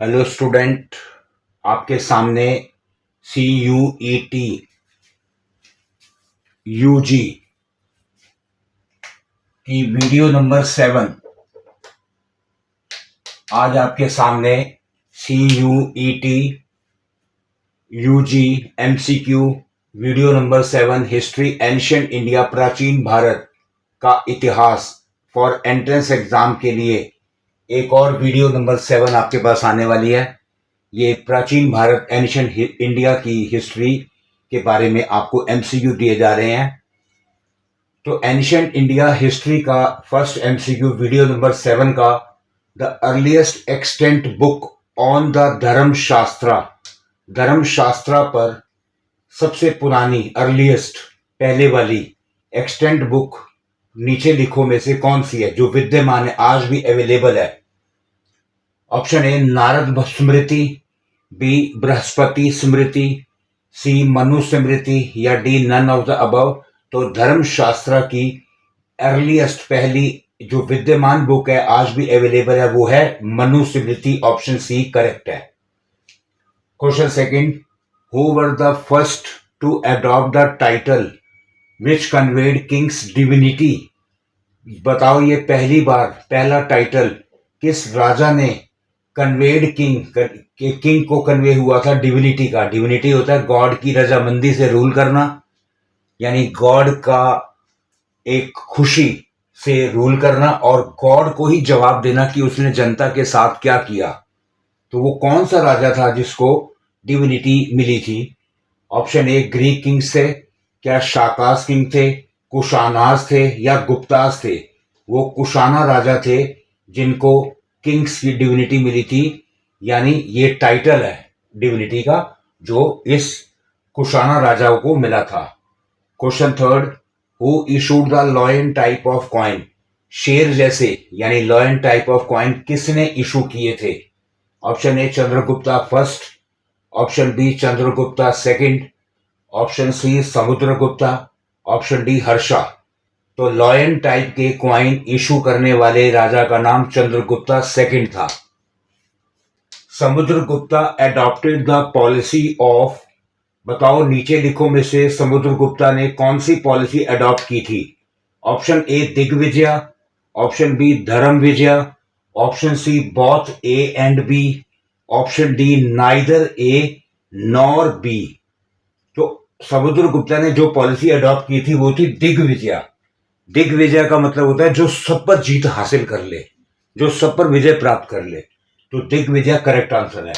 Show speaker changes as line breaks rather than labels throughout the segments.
Hello student, आपके सामने CUET UG की वीडियो नंबर 7। आज आपके सामने CUET UG MCQ video number 7 history ancient India प्राचीन भारत का इतिहास फॉर एंट्रेंस एग्जाम के लिए एक और वीडियो नंबर 7 आपके पास आने वाली है। ये प्राचीन भारत एंशिएंट इंडिया की हिस्ट्री के बारे में आपको MCQ दिए जा रहे हैं। तो एंशिएंट इंडिया हिस्ट्री का फर्स्ट MCQ वीडियो नंबर 7 का the earliest extent book on the Dharmashastra पर सबसे पुरानी अर्लीस्ट पहले वाली एक्सटेंट बुक नीचे लिखो में से कौन सी है जो विद्यमान है, आज भी अवेलेबल है। Option A Narada Smriti, B Brihaspati Smriti, C Manu Smriti या D none of the above. तो धर्मशास्त्र की अर्लीस्ट पहली जो विद्यमान बुक है, आज भी अवेलेबल है, वो है Manu Smriti. Option C correct है। Question second, who were the first to adopt the title which conveyed king's divinity. बताओ ये पहली बार पहला टाइटल किस राजा ने कन्वेड किंग को कन्वे हुआ था डिविनिटी का। डिविनिटी होता है गॉड की रजामंदी से रूल करना, यानी गॉड का एक खुशी से रूल करना और गॉड को ही जवाब देना कि उसने जनता के साथ क्या किया। तो वो कौन सा राजा था जिसको डिविनिटी मिली थी। ऑप्शन ए ग्रीक किंग्स थे, क्या शाकास किंग थे, कुशानास थे या गुप्तास थे। वो कुशाना राजा थे जिनको किंग्स की डिविनिटी मिली थी, यानी ये टाइटल है डिविनिटी का जो इस कुशाना राजा को मिला था। Question third, who issued the lion type of coin. शेर जैसे यानी लॉयन टाइप ऑफ कॉइन किसने इशू किए थे। Option A Chandragupta first, option B Chandragupta second, option C Samudragupta, option D Harsha. तो लॉयन टाइप के क्वाइन इशू करने वाले राजा का नाम चंद्रगुप्ता सेकंड था। Samudragupta adopted the policy of, बताओ नीचे लिखो में से समुद्रगुप्ता ने कौन सी पॉलिसी अडॉप्ट की थी। Option A Digvijay, option B Dharma Vijay, option C both A and B, option D neither A nor B. तो समुद्रगुप्ता ने जो पॉलिसी अडॉप्ट की थी वो थी दिग्विजय। दिग्विजय का मतलब होता है जो सब पर जीत हासिल कर ले, जो सब पर विजय प्राप्त कर ले। तो दिग्विजय करेक्ट आंसर है।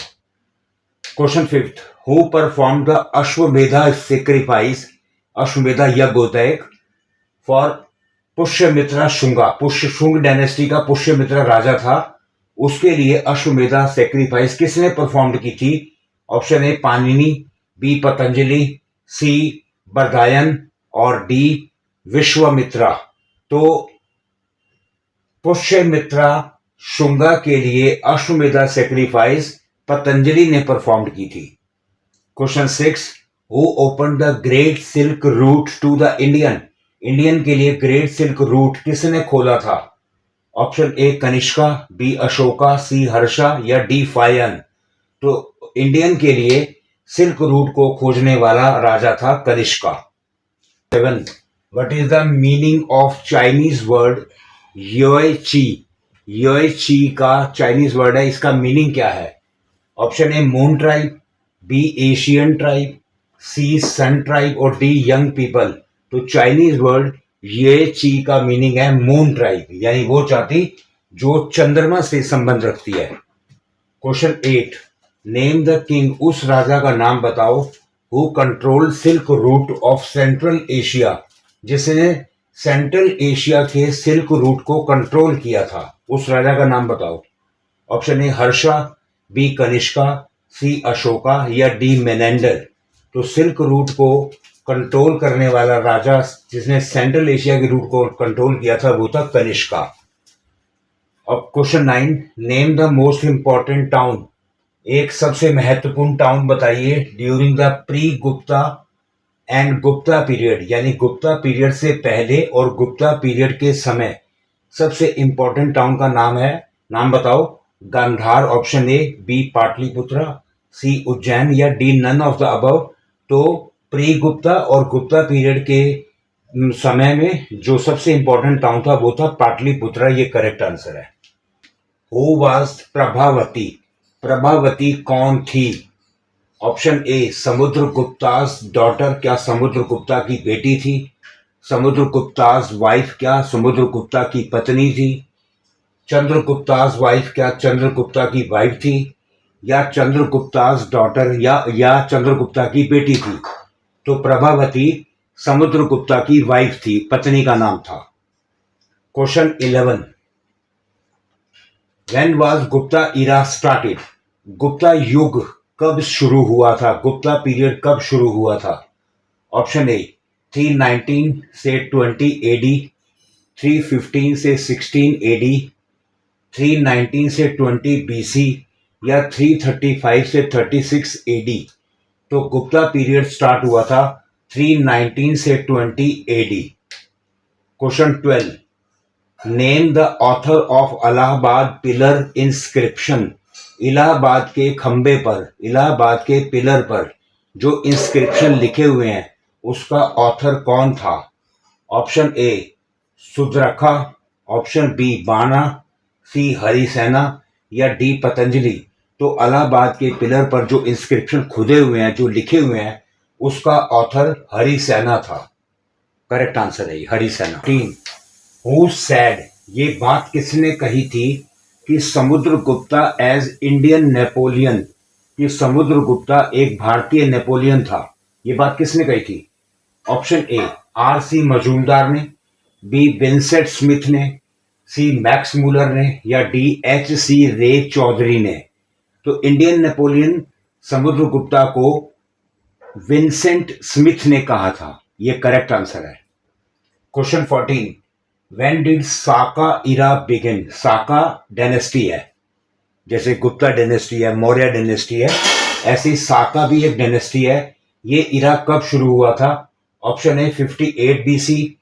Question fifth, who perform the Ashvamedha sacrifice. Ashvamedha यज्ञ होता है फॉर पुष्यमित्रा शुंगा। शुंग डायनेस्टी का पुष्यमित्रा राजा था, उसके लिए अश्वमेधा सेक्रीफाइस किसने परफॉर्म की थी। Option A Panini, B Patanjali, C Bardayan और डी विश्वामित्रा। तो पुष्यमित्रा शुंगा के लिए अश्वमेधा सेक्रीफाइस पतंजलि ने परफॉर्म की थी। Question six, who open the great silk route to the Indian के लिए ग्रेट सिल्क रूट किसने खोला था। Option A Kanishka, B Ashoka, C Harsha या डी फायन। तो इंडियन के लिए सिल्क रूट को खोजने वाला राजा था Kanishka. 7, what is the meaning of Chinese word Yue chi. Yue ची का चाइनीज वर्ड है, इसका मीनिंग क्या है। Option A moon tribe, B Asian tribe, C sun tribe और डी यंग पीपल। तो चाइनीज वर्ड ये ची का मीनिंग है मून ट्राइब, यानी वो जाति जो चंद्रमा से संबंध रखती है। क्वेश्चन 8, नेम द किंग, उस राजा का नाम बताओ who control silk route of central Asia, जिसने सेंट्रल एशिया के सिल्क रूट को कंट्रोल किया था। उस राजा का नाम बताओ। Option A Harsha, B Kanishka, C Ashoka या डी मेनेंडर। तो सिल्क रूट को कंट्रोल करने वाला राजा जिसने सेंट्रल एशिया के रूट को कंट्रोल किया था वो था कनिष्का। अब question 9, name the most important town. एक सबसे महत्वपूर्ण टाउन बताइए during the pre Gupta and Gupta period, यानी गुप्ता पीरियड से पहले और गुप्ता पीरियड के समय सबसे इंपॉर्टेंट टाउन का नाम बताओ। Gandhar option A, B Pataliputra, C Ujjain या D none of the above. तो प्री गुप्ता और गुप्ता पीरियड के समय में जो सबसे इंपॉर्टेंट टाउन था वो था पाटलिपुत्र। ये करेक्ट आंसर है। Who was Prabhavati? प्रभावती कौन थी? ऑप्शन ए, समुद्रगुप्ता's डॉटर, क्या समुद्रगुप्ता की बेटी थी? समुद्रगुप्ता's वाइफ, क्या समुद्रगुप्ता की पत्नी थी? चंद्रगुप्ता's वाइफ, क्या चंद्रगुप्ता की वाइफ थी? या चंद्रगुप्ता's डॉटर या चंद्रगुप्ता की बेटी थी? तो प्रभावती समुद्रगुप्ता की वाइफ थी, पत्नी का नाम था। Question 11, when was Gupta era started? Gupta युग कब शुरू हुआ था? गुप्ता पीरियड कब शुरू हुआ था? ऑप्शन ए, 319 से 20 एडी, 315 से 16 एडी, 319 से 20 बीसी या 335 से 36 एडी। तो गुप्ता पीरियड स्टार्ट हुआ था 319 से 20 AD. Question 12, name the author of Allahabad pillar inscription. Allahabad के खंबे पर, इलाहाबाद के पिलर पर जो इंस्क्रिप्शन लिखे हुए हैं उसका ऑथर कौन था? ऑप्शन ए, सुदरखा, ऑप्शन बी, बाणा, सी, हरिसेना या डी, पतंजलि। तो इलाहाबाद के पिलर पर जो इंस्क्रिप्शन खुदे हुए हैं, जो लिखे हुए हैं, उसका ऑथर हरिसेना था। करेक्ट आंसर है हरिसेना। 3, who said? ये बात किसने कही थी कि समुद्रगुप्ता एज इंडियन नेपोलियन, कि समुद्रगुप्ता एक भारतीय नेपोलियन था? ये बात किसने कही थी? Option A, R C Majumdar ने, बी विंसेंट स्मिथ ने, सी मैक्स मूलर ने या डी एच सी रे चौधरी ने। तो इंडियन नेपोलियन समुद्रगुप्ता को विंसेंट स्मिथ ने कहा था। ये करेक्ट आंसर है। Question 14, when did Saka era begin? Saka dynasty है, जैसे गुप्ता डायनेस्टी है, मौर्य डायनेस्टी है, ऐसी साका भी एक डायनेस्टी है। ये इरा कब शुरू हुआ था? Option A, 58 BC,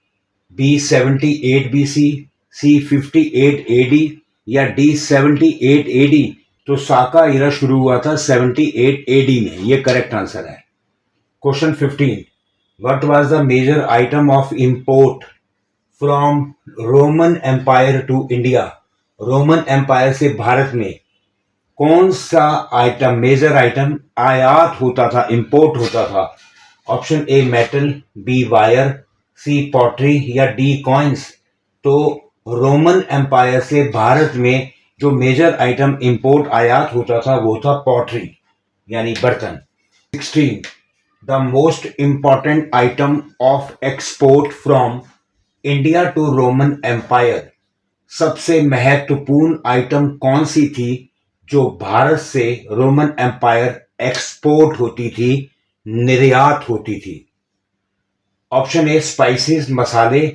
B 78 BC, C 58 AD या डी 78 एडी। तो साका इरा शुरू हुआ था 78 एडी में। ये करेक्ट आंसर है। Question 15, what was the major item of import from Roman empire to India? Roman empire से भारत में कौन सा आइटम, मेजर आइटम आयात होता था, इंपोर्ट होता था? Option A, metal, B wire, C pottery या डी कॉइन्स। तो रोमन एम्पायर से भारत में जो मेजर आइटम इंपोर्ट आयात होता था वो था पॉटरी यानी बर्तन। 16, the most important item of export from India to Roman empire. सबसे महत्वपूर्ण आइटम कौन सी थी जो भारत से रोमन एम्पायर एक्सपोर्ट होती थी, निर्यात होती थी? ऑप्शन ए, स्पाइसेस, मसाले,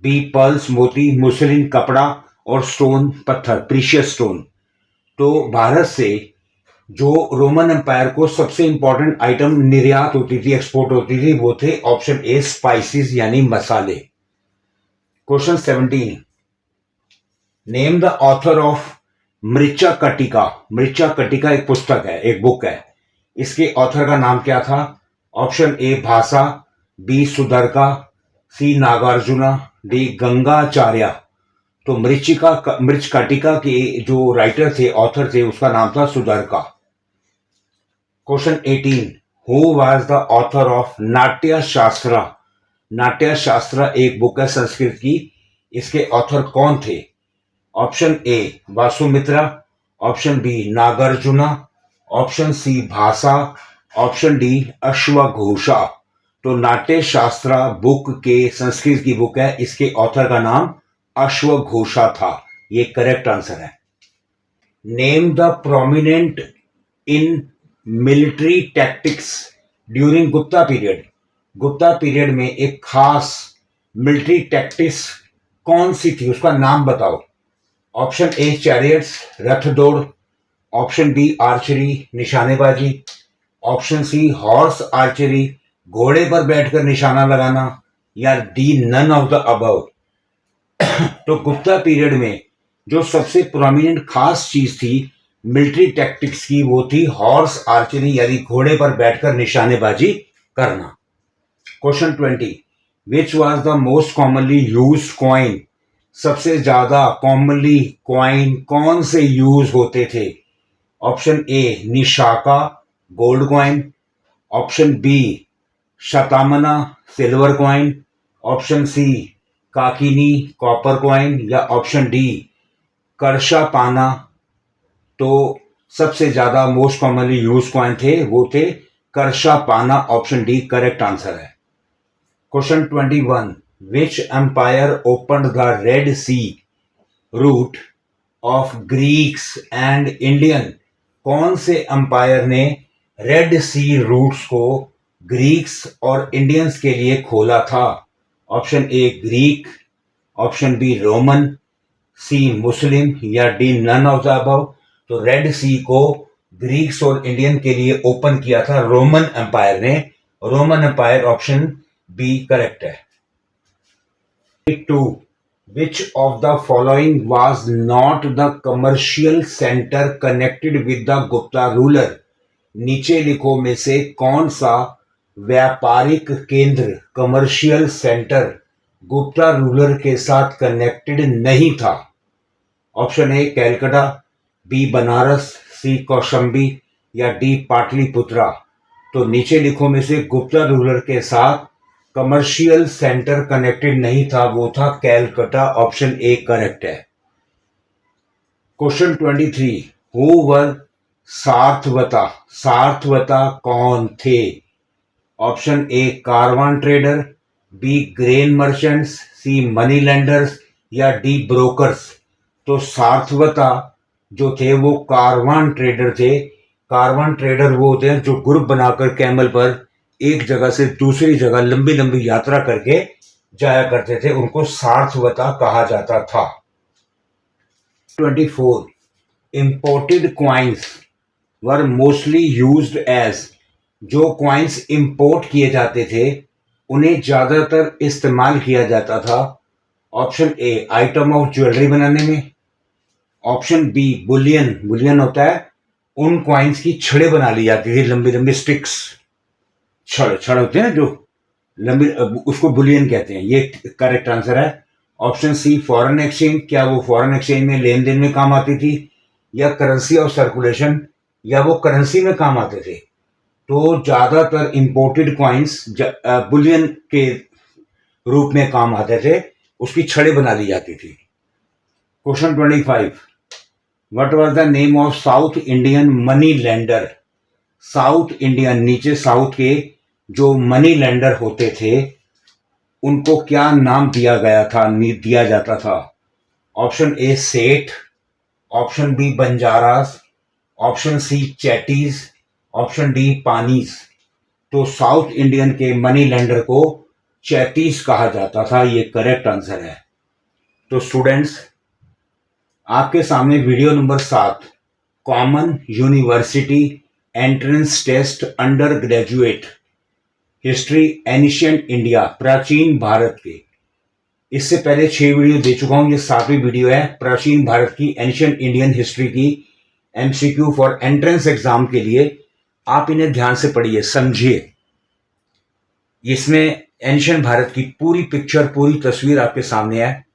बी पर्ल्स, मोती, मुसलिन, कपड़ा और स्टोन, पत्थर, प्रीशियस स्टोन। तो भारत से जो रोमन एम्पायर को सबसे इंपॉर्टेंट आइटम निर्यात होती थी, एक्सपोर्ट होती थी, वो थे ऑप्शन ए, स्पाइसेस यानी मसाले। Question 17, name the author of Mrichchhakatika. Mrichchhakatika एक पुस्तक है, एक बुक है, इसके ऑथर का नाम क्या था? ऑप्शन ए, भासा, बी सुदरका, सी नागार्जुना, डी गंगाचार्य। तो मृच कटिका के जो राइटर थे, ऑथर थे, उसका नाम था Sudraka. Question 18, who was the author of Natya Shastra? नाट्य शास्त्र एक बुक है संस्कृत की, इसके ऑथर कौन थे? Option A, Vasumitra, option B, Nagarjuna, option C, Bhasa, option D, अश्वघोषा। तो नाट्य शास्त्र बुक के संस्कृत की बुक है, इसके ऑथर का नाम अश्वघोषा था। ये करेक्ट आंसर है। Name the prominent in military tactics during Gupta period. Gupta period में एक खास मिलिट्री टैक्टिक्स कौन सी थी, उसका नाम बताओ। ऑप्शन ए, चैरियट्स, रथ दौड़, ऑप्शन बी, आर्चरी, निशानेबाजी, ऑप्शन सी, हॉर्स आर्चरी, घोड़े पर बैठकर निशाना लगाना या D, none of the above. तो गुप्ता पीरियड में जो सबसे प्रोमिनेंट खास चीज थी मिलिट्री टैक्टिक्स की वो थी हॉर्स आर्चरी यानी घोड़े पर बैठकर निशानेबाजी करना। Question 20, which was the most commonly use coin, सबसे ज्यादा कॉमनली कॉइन कौन से यूज होते थे? Option A Nishka gold coin, option B Shatamana silver coin, option C Kakini copper coin या ऑप्शन डी करशापाना। तो सबसे ज्यादा मोस्ट कॉमनली यूज कॉइन थे वो थे karshapana, option D correct answer है। Question 21, which empire opened the Red Sea route of Greeks and Indian, कौन से अंपायर ने रेड सी रूट्स को ग्रीक्स और इंडियंस के लिए खोला था? Option A Greek, option B Roman, C Muslim या D none of the above. तो रेड सी को ग्रीक्स और इंडियन के लिए ओपन किया था रोमन एम्पायर ने। Roman empire, option B correct है। 2, which of the following was not the commercial center connected with the Gupta ruler? नीचे लिखो में से कौन सा व्यापारिक केंद्र कमर्शियल सेंटर गुप्ता रूलर के साथ कनेक्टेड नहीं था? Option A Calcutta, B Banaras, C Kaushambi या डी पाटलिपुत्रा। तो नीचे लिखो में से गुप्ता रूलर के साथ कमर्शियल सेंटर कनेक्टेड नहीं था, वो था कैलकाटा, ऑप्शन ए करेक्ट है। Question 23, who were Sarthavaha, Sarthavaha कौन थे? Option A caravan trader, B grain merchants, C money lenders या डी ब्रोकर्स। तो सार्थवता जो थे वो कारवान ट्रेडर थे। कारवान ट्रेडर वो होते हैं जो ग्रुप बनाकर कैमल पर एक जगह से दूसरी जगह लंबी लंबी यात्रा करके जाया करते थे, उनको सार्थवता कहा जाता था। 24, imported coins were mostly used as, जो क्वाइंस इंपोर्ट किए जाते थे उन्हें ज्यादातर इस्तेमाल किया जाता था। Option A item of jewellery बनाने में, ऑप्शन बी बुलियन, बुलियन होता है उन क्वाइंस की छड़े बना ली जाती थी, लंबी लंबी स्टिक्स, छड़ होते हैं जो लंबी, उसको बुलियन कहते हैं। ये करेक्ट आंसर है। ऑप्शन सी फॉरेन एक्सचेंज, क्या वो फॉरेन एक्सचेंज में लेन देन में काम आती थी, या करेंसी ऑफ सर्कुलेशन, या वो करेंसी में काम आते थे। तो ज्यादातर इंपोर्टेड क्वाइंस बुलियन के रूप में काम आते थे, उसकी छड़े बना ली जाती थी। Question 25, what was the name of south Indian money lender? South Indian, नीचे साउथ के जो मनी लेंडर होते थे उनको क्या नाम दिया गया था, दिया जाता था? Option A seth, option B Banjaras, option C Chettis, option D Panis. तो साउथ इंडियन के मनी लेंडर को चैतीस कहा जाता था, ये करेक्ट आंसर है। तो स्टूडेंट्स, आपके सामने video number 7 common university entrance test undergraduate history ancient India, प्राचीन भारत के, इससे पहले 6 वीडियो दे चुका हूं, ये 7वीं वीडियो है प्राचीन भारत की एनिशिएंट इंडियन हिस्ट्री की एमसीक्यू फॉर एंट्रेंस एग्जाम के लिए। आप इन्हें ध्यान से पढ़िए, समझिए। इसमें एंशिएंट भारत की पूरी पिक्चर, पूरी तस्वीर आपके सामने है,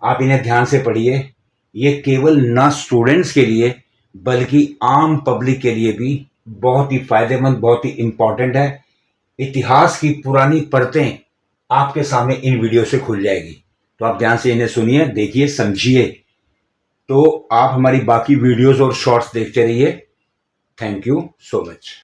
आप इन्हें ध्यान से पढ़िए। ये केवल ना स्टूडेंट्स के लिए बल्कि आम पब्लिक के लिए भी बहुत ही फायदेमंद, बहुत ही इंपॉर्टेंट है। इतिहास की पुरानी परतें आपके सामने इन वीडियो से खुल जाएगी, तो आप ध्यान से इन्हें सुनिए, देखिए, समझिए। तो आप हमारी बाकी वीडियोस और शॉर्ट्स देखते रहिए। Thank you so much.